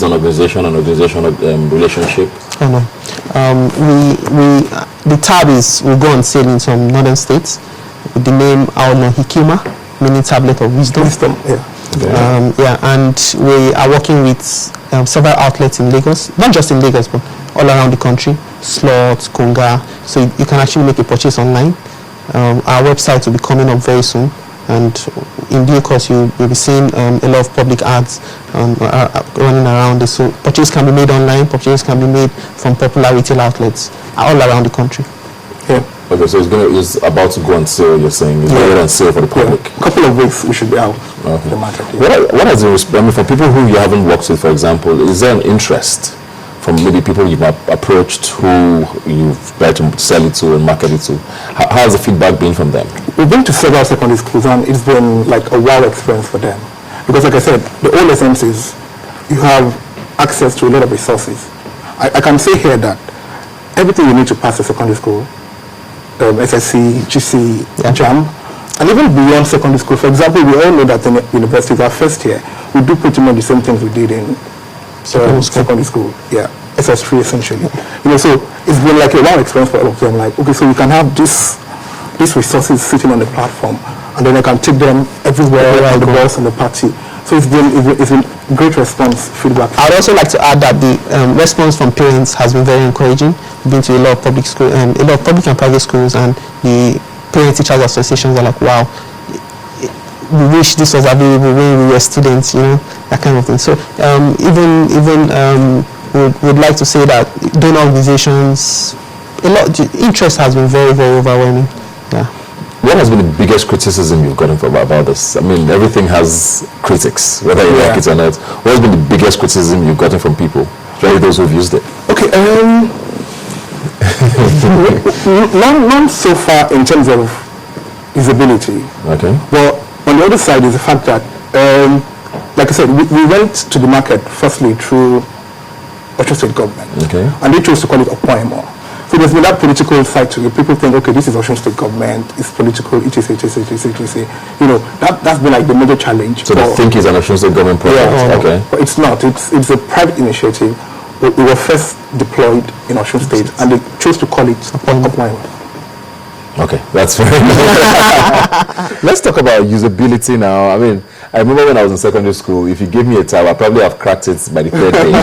on organization and organizational relationship? Oh no. The tab will go on sale in some northern states with the name Aono Hikima, meaning tablet of wisdom. And we are working with several outlets in Lagos, not just in Lagos, but all around the country, Slots, Konga, so you can actually make a purchase online. Our website will be coming up very soon, and in due course you'll be seeing a lot of public ads running around this. So purchase can be made online, purchase can be made from popular retail outlets all around the country. Yeah. Okay, so it's about to go on sale, you're saying? It's going on sale for the public? A couple of weeks we should be out. Okay. The market, What has the response, for people who you haven't worked with, for example, is there an interest from maybe people you've approached who you've tried to sell it to and market it to? How has the feedback been from them? We've been to several secondary schools and it's been like a wow experience for them. Because like I said, the whole essence is you have access to a lot of resources. I can say here that everything you need to pass a secondary school, SSC, GC, JAM, and even beyond secondary school. For example, we all know that in universities, our first year, we do pretty much the same things we did in secondary school. Yeah, SS3 essentially. So it's been like a wow experience for all of them. Like, okay, so we can have these resources sitting on the platform, and then I can take them everywhere on the bus and the party. So it's been great response, feedback. I'd also like to add that the response from parents has been very encouraging. We've been to a lot of public school, a lot of public and private schools, and the parent teachers associations are like, wow, we wish this was available when we were students, that kind of thing. So we'd like to say that donor organizations, the interest has been very, very overwhelming. Yeah. What has been the biggest criticism you've gotten about this? I mean, everything has critics, whether you like it or not. What has been the biggest criticism you've gotten from people, especially those who've used it? Okay, none so far in terms of usability. Okay. But on the other side is the fact that, like I said, we went to the market firstly through Osun State government. Okay. And they chose to call it Opoemo. So there's been that political side to it. People think, okay, this is Osun State government, it's political, etc. That's been like the major challenge. So they think it's an Osun State government project? Yeah, okay. But it's not. It's a private initiative. We were first deployed in Osun State, and they chose to call it Opoemo. Okay, that's very good. Let's talk about usability now. I mean, I remember when I was in secondary school, if you gave me a tab, I probably have cracked it by the third day.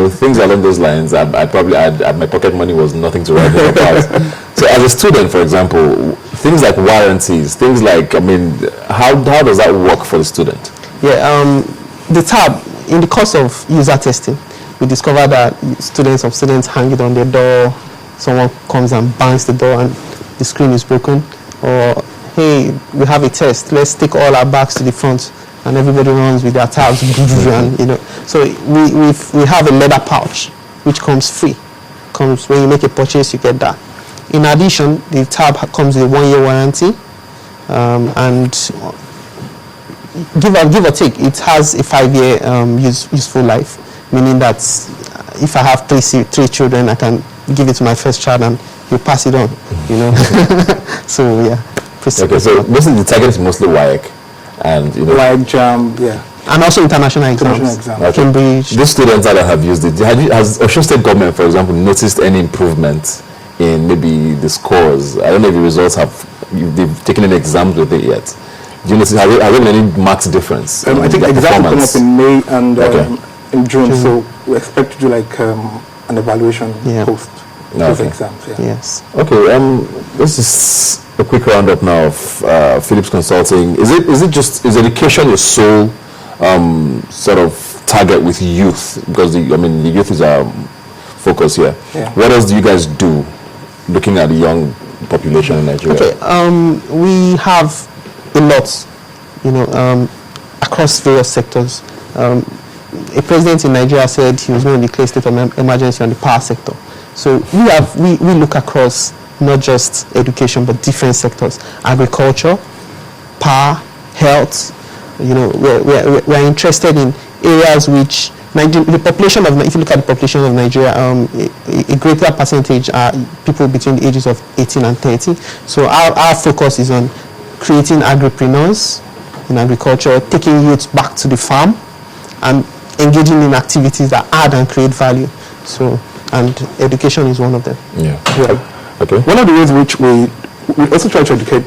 Things along those lines. My pocket money was nothing to write home about. So as a student, for example, things like warranties, things like, how does that work for the student? Yeah, the tab, in the course of user testing, we discovered that students hang it on their door, someone comes and bangs the door and the screen is broken, or hey, we have a test, let's take all our bags to the front, and everybody runs with their tabs, and so we have a leather pouch which comes free. Comes when you make a purchase, you get that. In addition, the tab comes with a 1-year warranty, and give or take, it has a 5-year useful life, meaning that if I have three children, I can give it to my first child and you pass it on, So yeah. Okay, so mostly the target is mostly WAEC and WAEC, JAM, and also international exams. Okay. Cambridge. These students that have used it, has Osun State government, for example, noticed any improvement in maybe the scores? I don't know if the results they've taken any exams with it yet. Do you notice, has there been any marked difference? I think exams come up in May and in June, so we expect to do like an evaluation post. Those exams, Yes. Okay. This is a quick roundup now of Philips Consulting. Is education your sole sort of target with youth? Because the youth is our focus here. Yeah. What else do you guys do, looking at the young population in Nigeria? Okay. We have a lot, across various sectors. A president in Nigeria said he was going to declare a state of emergency on the power sector. So we look across not just education but different sectors: agriculture, power, health. We're interested in areas which the population of, if you look at the population of Nigeria, a greater percentage are people between the ages of 18 and 30. So our focus is on creating agripreneurs in agriculture, taking youth back to the farm, and engaging in activities that add and create value. So, and education is one of them. Yeah. Okay. One of the ways which we also try to educate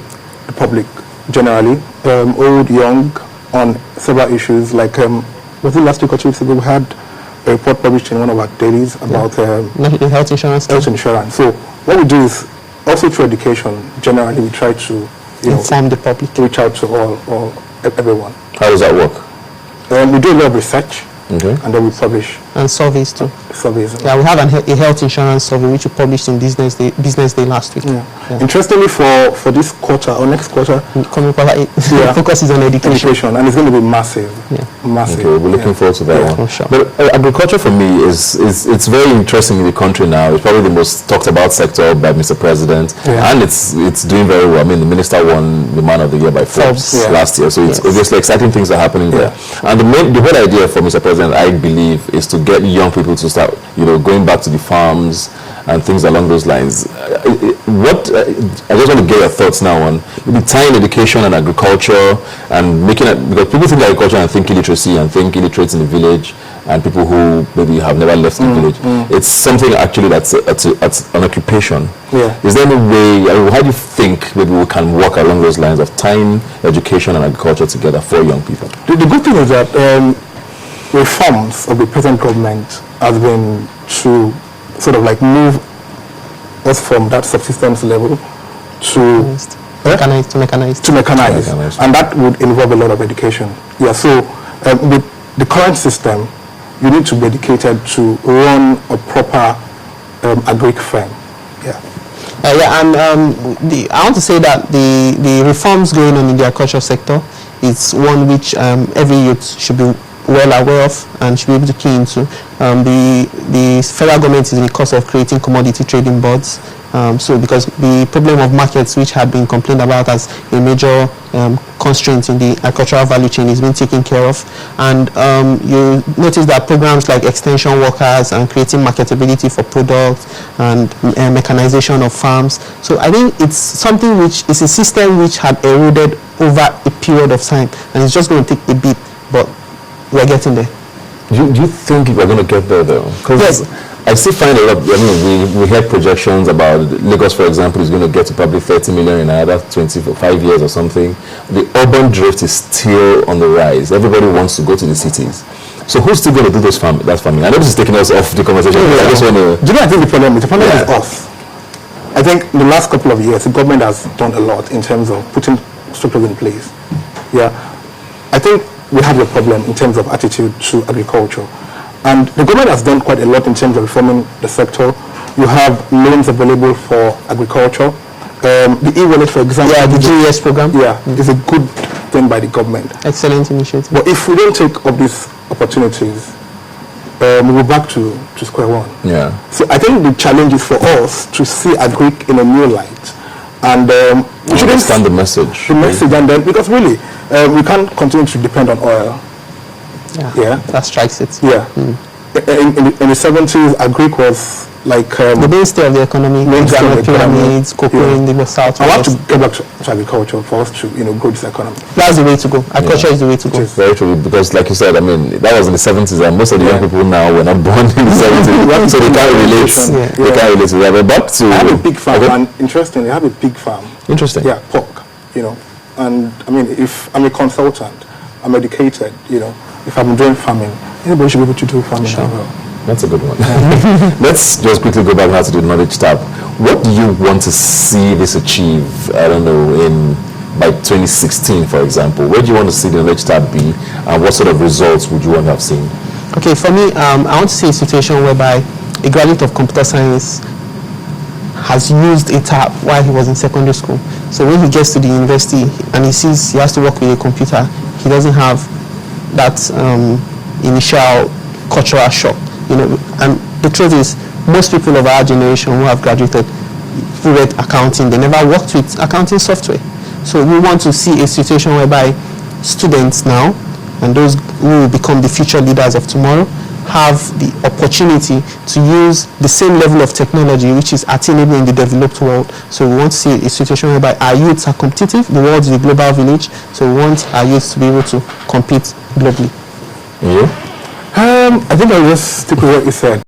the public generally, old, young, on several issues. Like, was it last week or 2 weeks ago, we had a report published in one of our dailies about health insurance. So what we do is also through education, generally we try to inform the public, reach out to all everyone. How does that work? We do a lot of research, and then we publish. And surveys too. Surveys. Yeah, we have a health insurance survey which we published in Business Day last week. Yeah. Interestingly, for this quarter or next quarter, coming quarter 8, focus is on education, and it's going to be massive. Massive. Okay, we're looking forward to that one. Sure. But agriculture for me is it's very interesting in the country now. It's probably the most talked about sector by Mr. President, and it's doing very well. I mean, the minister won the Man of the Year by Forbes last year, so it's obviously exciting things are happening there. And the whole idea for Mr. President, I believe, is to get young people to start, going back to the farms and things along those lines. I just want to get your thoughts now on maybe tying education and agriculture and making it, because people think agriculture and think illiteracy and think illiterates in the village and people who maybe have never left the village. It's something actually that's an occupation. Is there any way, how do you think maybe we can work along those lines of tying education and agriculture together for young people? The good thing is that reforms of the present government has been to sort of like move us from that subsistence level to mechanized, and that would involve a lot of education. So with the current system, you need to be educated to run a proper agric firm. I want to say that the reforms going on in the agriculture sector is one which every youth should be well aware of and should be able to key into. The federal government is in the course of creating commodity trading boards. Because the problem of markets, which had been complained about as a major constraint in the agricultural value chain, is being taken care of. And you notice that programs like extension workers and creating marketability for products and mechanization of farms. So I think it's something which is a system which had eroded over a period of time, and it's just going to take a bit, but we're getting there. Do you think we're going to get there though? Yes. I still find a lot. I mean, we heard projections about Lagos, for example, is going to get to probably 30 million in another 25 years or something. The urban drift is still on the rise. Everybody wants to go to the cities. So who's still going to do that farming? I know this is taking us off the conversation. I just want to. Do you know? I think the problem is us. I think the last couple of years, the government has done a lot in terms of putting structures in place. I think we have a problem in terms of attitude to agriculture. And the government has done quite a lot in terms of reforming the sector. You have loans available for agriculture. The e-wallet, for example. The GES program. Is a good thing by the government. Excellent initiative. But if we don't take up these opportunities, we'll go back to square one. So I think the challenge is for us to see agric in a new light. And we should understand the message. And then, because really, we can't continue to depend on oil. That strikes it. In the 70s, agric was like the mainstay of the economy. Pyramids, cocoa in the south. I want to get back to agriculture for us to grow this economy. That's the way to go. Agriculture is the way to go. It's very true, because like you said, I mean, that was in the 70s, and most of the young people now were not born in the 70s, so they can't relate. They can't relate to that. But back to I have a pig farm, and interestingly, I have a pig farm. Interesting. Pork. And I mean, if I'm a consultant, I'm educated. If I'm doing farming, anybody should be able to do farming. That's a good one. Let's just quickly go back now to the knowledge tab. What do you want to see this achieve, I don't know, by 2016, for example? Where do you want to see the knowledge tab be, and what sort of results would you want to have seen? Okay, for me, I want to see a situation whereby a graduate of computer science has used a tab while he was in secondary school. So when he gets to the university and he sees he has to work with a computer, he doesn't have that initial cultural shock, and the truth is, most people of our generation who have graduated, who read accounting, they never worked with accounting software. So we want to see a situation whereby students now, and those who will become the future leaders of tomorrow, have the opportunity to use the same level of technology which is attainable in the developed world. So we want to see a situation whereby our youths are competitive. The world is a global village, so we want our youths to be able to compete globally. I think I'll just stick with what you said.